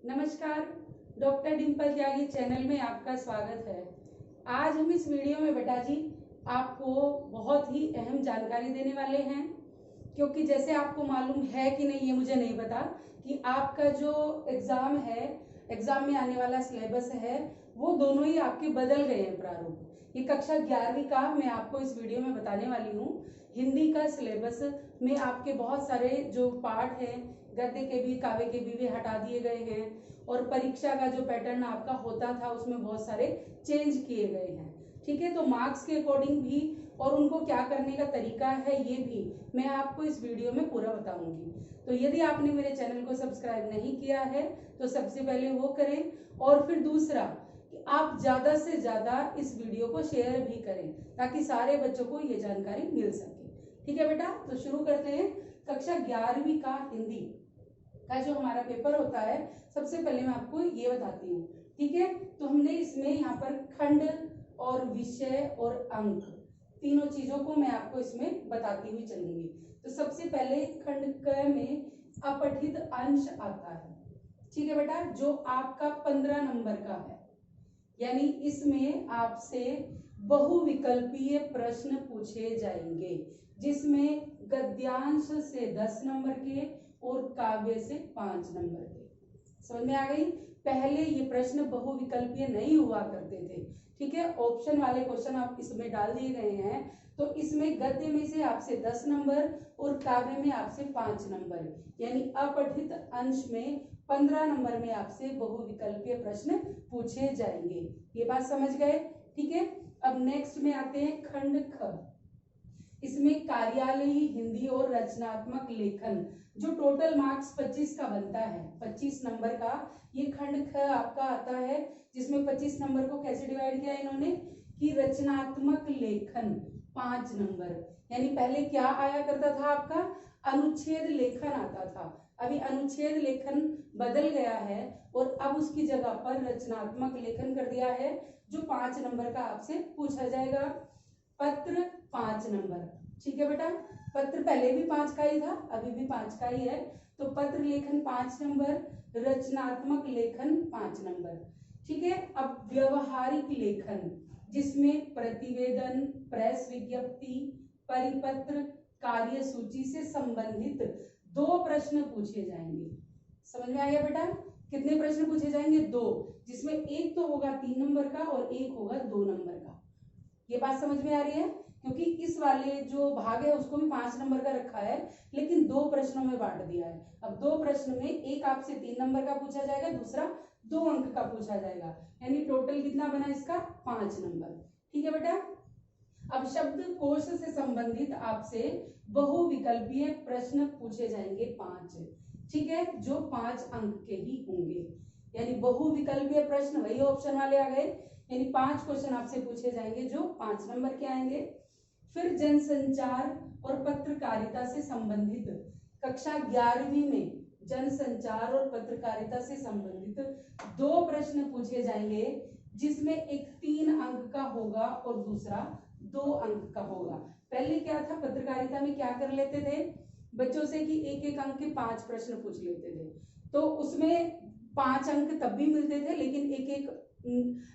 नमस्कार, डॉक्टर डिम्पल त्यागी चैनल में आपका स्वागत है। आज हम इस वीडियो में बेटा जी आपको बहुत ही अहम जानकारी देने वाले हैं, क्योंकि जैसे आपको मालूम है कि नहीं ये मुझे नहीं पता कि आपका जो एग्जाम है, एग्जाम में आने वाला सिलेबस है, वो दोनों ही आपके बदल गए हैं प्रारूप। ये कक्षा 11वीं का मैं आपको इस वीडियो में बताने वाली हूँ। हिंदी का सिलेबस में आपके बहुत सारे जो पार्ट हैं, गद्य के भी काव्य के भी हटा दिए गए हैं, और परीक्षा का जो पैटर्न आपका होता था उसमें बहुत सारे चेंज किए गए हैं। ठीक है, तो मार्क्स के अकॉर्डिंग भी और उनको क्या करने का तरीका है ये भी मैं आपको इस वीडियो में पूरा बताऊंगी। तो यदि आपने मेरे चैनल को सब्सक्राइब नहीं किया है तो सबसे पहले वो करें, और फिर दूसरा कि आप ज्यादा से ज्यादा इस वीडियो को शेयर भी करें ताकि सारे बच्चों को ये जानकारी मिल सके। ठीक है बेटा, तो शुरू करते हैं। कक्षा 11वीं का हिंदी का जो हमारा पेपर होता है, सबसे पहले मैं आपको ये बताती हूँ। ठीक है, तो हमने इसमें यहाँ पर खंड और विषय और अंक तीनों चीजों को मैं आपको इसमें बताती हुई चलूंगी। तो सबसे पहले खंड क में अपठित अंश आता है। ठीक है बेटा, जो आपका 15 नंबर का है, यानी इसमें आपसे बहुविकल्पीय प्रश्न पूछे जाएंगे, जिसमें गद्यांश से 10 नंबर के और काव्य से 5 नंबर के। समझ में आ गई? पहले ये प्रश्न बहुविकल्पीय नहीं हुआ करते थे। ठीक है, ऑप्शन वाले क्वेश्चन आप इसमें डाल दिए गए हैं, तो इसमें गद्य में से आपसे 10 नंबर और काव्य में आपसे 5 नंबर, यानी अपठित अंश में 15 नंबर में आपसे बहुविकल्पीय प्रश्न पूछे जाएंगे। ये बात समझ गए? ठीक है, अब नेक्स्ट में आते हैं खंड ख। इसमें कार्यालयी हिंदी और रचनात्मक लेखन, जो टोटल मार्क्स 25 का बनता है, 25 नंबर का ये खंड ख आपका आता है, जिसमें 25 नंबर को कैसे डिवाइड किया इन्होंने कि रचनात्मक लेखन 5 नंबर, यानी पहले क्या आया करता था आपका अनुच्छेद लेखन आता था, अभी अनुच्छेद लेखन बदल गया है और अब उसकी जगह पर रचनात्मक लेखन कर दिया है, जो 5 नंबर का आपसे पूछा जाएगा। पत्र 5 नंबर। ठीक है बेटा, पत्र पहले भी 5 का ही था, अभी भी 5 का ही है, तो पत्र लेखन 5 नंबर, रचनात्मक लेखन 5 नंबर। ठीक है, अब व्यवहारिक लेखन, जिसमें प्रतिवेदन, प्रेस विज्ञप्ति, परिपत्र, कार्यसूची से संबंधित 2 प्रश्न पूछे जाएंगे। समझ में आ गया बेटा? कितने प्रश्न पूछे जाएंगे? 2, जिसमें एक तो होगा 3 नंबर का और एक होगा 2 नंबर का। ये बात समझ में आ रही है? क्योंकि इस वाले जो भाग है उसको भी 5 नंबर का रखा है, लेकिन 2 प्रश्नों में बांट दिया है। अब 2 प्रश्न में एक आपसे 3 नंबर का पूछा जाएगा, दूसरा 2 अंक का पूछा जाएगा, यानी टोटल कितना बना इसका 5 नंबर। ठीक है बेटा, अब शब्द कोश से संबंधित आपसे बहुविकल्पीय प्रश्न पूछे जाएंगे 5। ठीक है, जो 5 अंक के ही होंगे, यानी बहुविकल्पीय प्रश्न वही ऑप्शन वाले आ गए, यानी 5 क्वेश्चन आपसे पूछे जाएंगे जो 5 नंबर के आएंगे। फिर जनसंचार और पत्रकारिता से संबंधित कक्षा 11वीं में जनसंचार और पत्रकारिता से संबंधित 2 प्रश्न पूछे जाएंगे, जिसमें एक 3 अंक का होगा और दूसरा 2 अंक का होगा। पहले क्या था, पत्रकारिता में क्या कर लेते थे बच्चों से कि एक एक अंक के 5 प्रश्न पूछ लेते थे, तो उसमें 5 अंक तब भी मिलते थे, लेकिन एक एक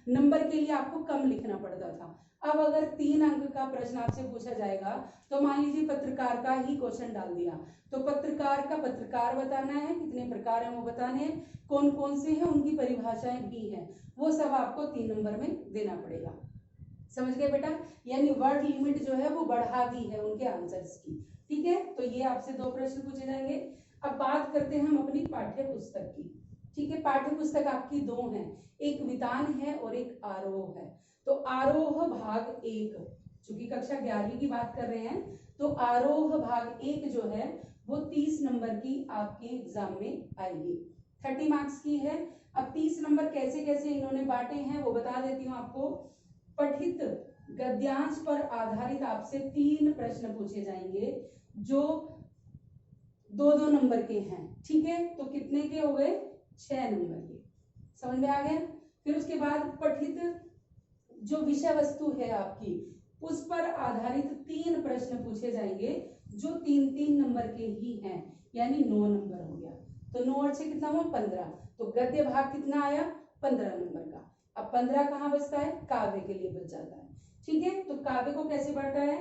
नंबर के लिए आपको कम लिखना पड़ता था। अब अगर 3 अंक का प्रश्न आपसे पूछा जाएगा, तो मान लीजिए पत्रकार का ही क्वेश्चन डाल दिया, तो पत्रकार का पत्रकार बताना है, कितने प्रकार हैं वो बताने हैं, कौन कौन से हैं उनकी परिभाषाएं भी हैं, वो सब आपको 3 नंबर में देना पड़ेगा। समझ गए बेटा? यानी वर्ड लिमिट जो है वो बढ़ा दी है उनके आंसर्स की। ठीक है, तो ये आपसे 2 प्रश्न पूछे जाएंगे। अब बात करते हैं हम अपनी पाठ्य पुस्तक की। ठीक है, पाठ्य पुस्तक आपकी 2 हैं, एक वितान है और एक आरोह है। तो आरोह भाग 1, चूंकि कक्षा 11वीं की बात कर रहे हैं, तो आरोह भाग 1 जो है वो 30 नंबर की आपके एग्जाम में आएगी, 30 मार्क्स की है। अब 30 नंबर कैसे कैसे इन्होंने बांटे हैं वो बता देती हूँ आपको। पठित गद्यांश पर आधारित आपसे 3 प्रश्न पूछे जाएंगे, जो 2-2 नंबर के हैं। ठीक है, तो कितने के हो गए? 6 नंबर के। समझ में आ गया? फिर उसके बाद पठित जो विषय वस्तु है आपकी, उस पर आधारित 3 प्रश्न पूछे जाएंगे, जो 3-3 नंबर के ही हैं, यानी 9 नंबर हो गया। तो 9 और 6 कितना हुआ 15। तो गद्य भाग कितना आया 15 नंबर का। अब 15 कहाँ बचता है काव्य के लिए बच जाता है। ठीक है, तो काव्य को कैसे बढ़ता है,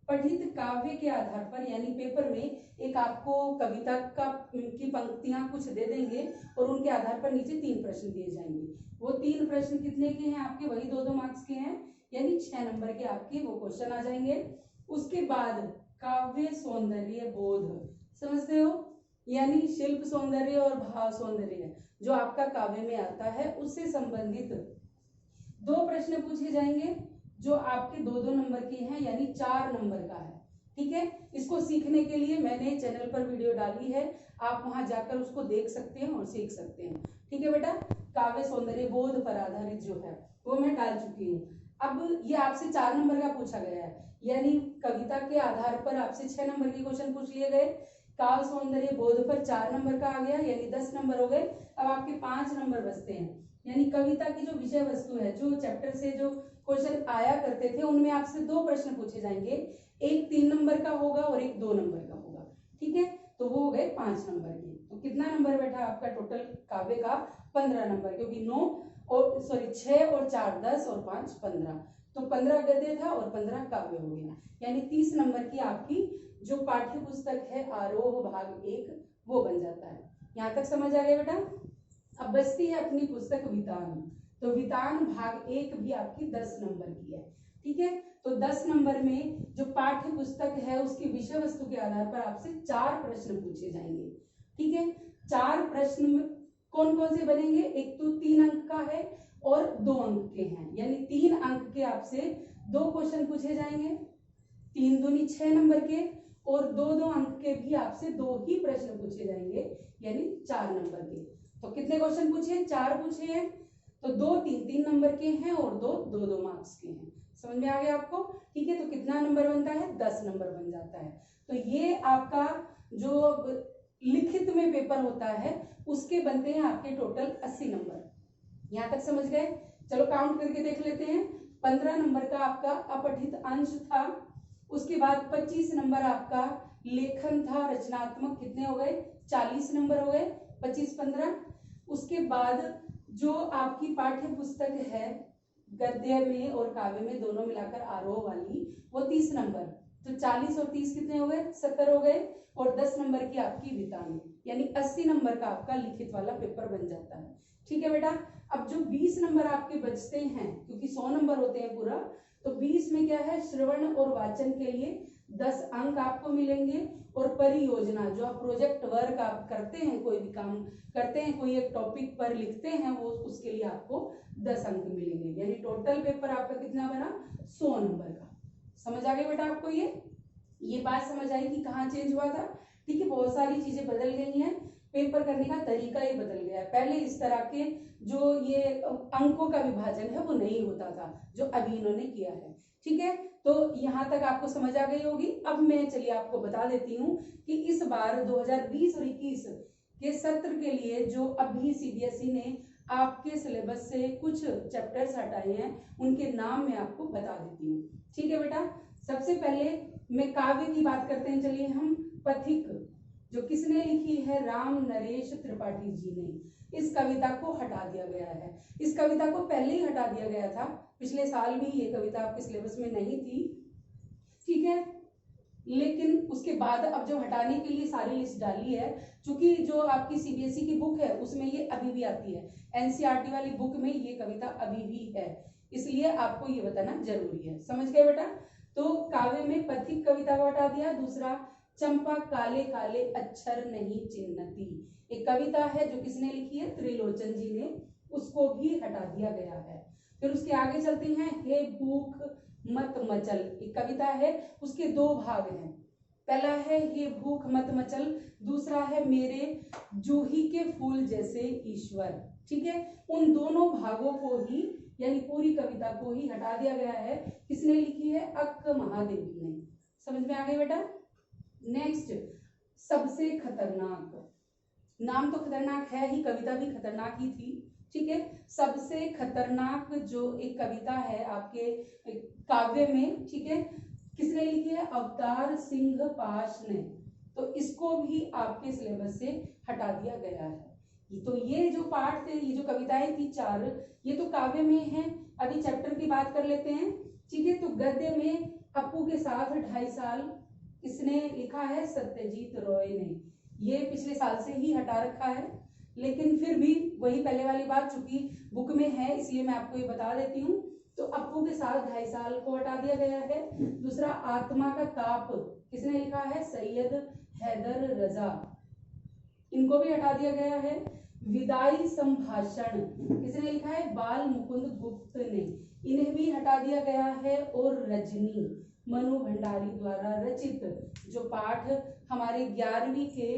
पठित काव्य के आधार पर, यानी पेपर में एक आपको कविता की पंक्तियां कुछ दे देंगे और उनके आधार पर नीचे 3 प्रश्न दिए जाएंगे। वो 3 प्रश्न कितने के हैं आपके, वही 2-2 मार्क्स के हैं, यानी 6 नंबर के आपके वो क्वेश्चन आ जाएंगे। उसके बाद काव्य सौंदर्य बोध, समझते हो, यानी शिल्प सौंदर्य और भाव सौंदर्य जो आपका काव्य में आता है उससे संबंधित 2 प्रश्न पूछे जाएंगे जो आपके 2-2 नंबर के हैं, यानी 4 नंबर का है। ठीक है, इसको सीखने के लिए मैंने चैनल पर वीडियो डाली है, आप वहां जाकर उसको देख सकते हैं और सीख सकते हैं। ठीक है बेटा, काव्य सौंदर्य बोध पर आधारित जो है वो मैं डाल चुकी हूँ। अब ये आपसे 4 नंबर का पूछा गया है, यानी कविता के आधार पर आपसे 6 नंबर के क्वेश्चन पूछ लिए गए, काव्य सौंदर्य बोध पर 4 नंबर का आ गया, यानी 10 नंबर हो गए। अब आपके 5 नंबर बचते हैं, यानी कविता की जो विषय वस्तु है, जो चैप्टर से जो क्वेश्चन आया करते थे उनमें आपसे 2 प्रश्न पूछे जाएंगे, एक 3 नंबर का होगा और एक 2 नंबर का होगा। ठीक है, तो वो हो गए 5 नंबर के। तो कितना नंबर बैठा आपका टोटल काव्य का 15 नंबर, क्योंकि 6 और 4 10 और 5 15, तो 15 गद्य था और 15 काव्य हो गया, यानी 30 नंबर की आपकी जो पाठ्य पुस्तक है आरोह भाग 1 वो बन जाता है। यहाँ तक समझ आ गया बेटा। अब बचती है अपनी पुस्तक वितान, तो वितान भाग 1 भी आपकी 10 नंबर की है। ठीक है, तो 10 नंबर में जो पाठ्य पुस्तक है उसकी विषय वस्तु के आधार पर आपसे 4 प्रश्न पूछे जाएंगे। ठीक है, 4 प्रश्न कौन कौन से बनेंगे, एक तो 3 अंक का है और 2 अंक के हैं, यानी 3 अंक के आपसे 2 क्वेश्चन पूछे जाएंगे, 3 दूनी 6 नंबर के, और 2-2 अंक के भी आपसे 2 ही प्रश्न पूछे जाएंगे, यानी 4 नंबर के। तो कितने क्वेश्चन पूछे, 4 पूछे हैं, तो 2 3 नंबर के हैं और 2 2 मार्क्स के हैं। समझ में आ गया आपको। ठीक है, तो कितना नंबर बनता है 10 नंबर बन जाता है। तो ये आपका जो लिखित में पेपर होता है उसके बनते हैं आपके टोटल 80 नंबर। यहाँ तक समझ गए। चलो काउंट करके देख लेते हैं। 15 नंबर का आपका अपठित अंश था, उसके बाद 25 नंबर आपका लेखन था रचनात्मक, कितने हो गए 40 नंबर हो गए, 25 15। उसके बाद जो आपकी पाठ्य पुस्तक है गद्य में और काव्य में दोनों मिलाकर आरोह वाली वो 30 नंबर, तो 40 और 30 कितने हो गए 70 हो गए, और 10 नंबर की आपकी वितान, यानी 80 नंबर का आपका लिखित वाला पेपर बन जाता है। ठीक है बेटा। अब जो 20 नंबर आपके बचते हैं, क्योंकि 100 नंबर होते हैं पूरा, तो 20 में क्या है श्रवण और वाचन के लिए 10 अंक आपको मिलेंगे, और परियोजना जो आप प्रोजेक्ट वर्क आप करते हैं, कोई भी काम करते हैं, कोई एक टॉपिक पर लिखते हैं, वो उसके लिए आपको 10 अंक मिलेंगे, यानी टोटल पेपर आपका कितना बना 100 नंबर का। समझ आ गई बेटा आपको। ये बात समझ आई कि कहाँ चेंज हुआ था। ठीक है, बहुत सारी चीजें बदल गई हैं, पेपर करने का तरीका ही बदल गया है। पहले इस तरह के जो ये अंकों का विभाजन है वो नहीं होता था, जो अभी इन्होंने किया है। ठीक है, तो यहाँ तक आपको समझ आ गई होगी। अब मैं चलिए आपको बता देती हूँ कि इस बार 2020 और 21 के सत्र के लिए जो अभी सीबीएसई ने आपके सिलेबस से कुछ चैप्टर्स हटाए हैं उनके नाम मैं आपको बता देती हूँ। ठीक है बेटा, सबसे पहले मैं काव्य की बात करते हैं। चलिए हम पथिक, जो किसने लिखी है राम नरेश त्रिपाठी जी ने, इस कविता को हटा दिया गया है। इस कविता को पहले ही हटा दिया गया था, पिछले साल भी ये कविता आपके सिलेबस में नहीं थी। ठीक है, लेकिन उसके बाद अब जो हटाने के लिए सारी लिस्ट डाली है, क्योंकि जो आपकी सीबीएसई की बुक है उसमें ये अभी भी आती है, एनसीईआरटी वाली बुक में ये कविता अभी भी है, इसलिए आपको ये बताना जरूरी है। समझ गए बेटा। तो काव्य में पथिक कविता को हटा दिया। दूसरा, चंपा काले काले अक्षर नहीं चिन्हती, एक कविता है जो किसने लिखी है त्रिलोचन जी ने, उसको भी हटा दिया गया है। फिर उसके आगे चलते हैं, हे भूख मत मचल, एक कविता है, उसके 2 भाग हैं। पहला है हे भूख मत मचल, दूसरा है मेरे जूही के फूल जैसे ईश्वर। ठीक है, उन दोनों भागों को ही, यानी पूरी कविता को ही हटा दिया गया है। किसने लिखी है अक्क महादेवी ने। समझ में आ गई बेटा। नेक्स्ट, सबसे खतरनाक, नाम तो खतरनाक है ही, कविता भी खतरनाक ही थी। ठीक है, सबसे खतरनाक जो एक कविता है आपके काव्य में, ठीक है, किसने लिखी है अवतार सिंह पाश ने। तो इसको भी आपके सिलेबस से हटा दिया गया है। तो ये जो पाठ थे, ये जो कविताएं थी 4, ये तो काव्य में है। अभी चैप्टर की बात कर लेते हैं, ठीक है। तो गद्य में अपू के साथ 2.5 साल किसने लिखा है? सत्यजीत रॉय ने। ये पिछले साल से ही हटा रखा है, लेकिन फिर भी वही पहले वाली बात, चूंकि बुक में है इसलिए मैं आपको ये बता देती हूँ। तो अपू के साथ 2.5 साल को हटा दिया गया है। दूसरा, आत्मा का ताप किसने लिखा है? सैयद हैदर रजा, इनको भी हटा दिया गया है। विदाई संभाषण किसने लिखा है? बाल मुकुंद गुप्त ने, इन्हें भी हटा दिया गया है। और रजनी मनु भंडारी द्वारा रचित जो पाठ हमारे 11वीं के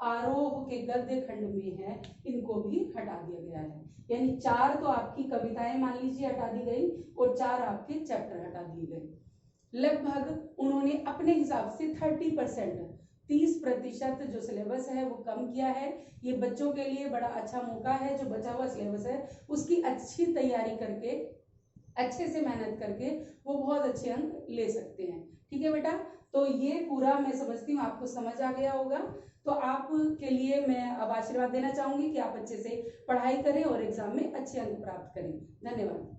आरोह के गद्य खंड में है, इनको भी हटा दिया गया है। यानी 4 तो आपकी कविताएं मान लीजिए हटा दी गई और 4 आपके चैप्टर हटा दिए गए। लगभग उन्होंने अपने हिसाब से 30% जो सिलेबस है वो कम किया है। ये बच्चों के लिए बड़ा अच्छा मौका है, जो बचा हुआ सिलेबस है उसकी अच्छी तैयारी करके, अच्छे से मेहनत करके वो बहुत अच्छे अंक ले सकते हैं। ठीक है बेटा, तो ये पूरा मैं समझती हूँ आपको समझ आ गया होगा। तो आपके लिए मैं अब आशीर्वाद देना चाहूंगी कि आप अच्छे से पढ़ाई करें और एग्जाम में अच्छे अंक प्राप्त करें। धन्यवाद।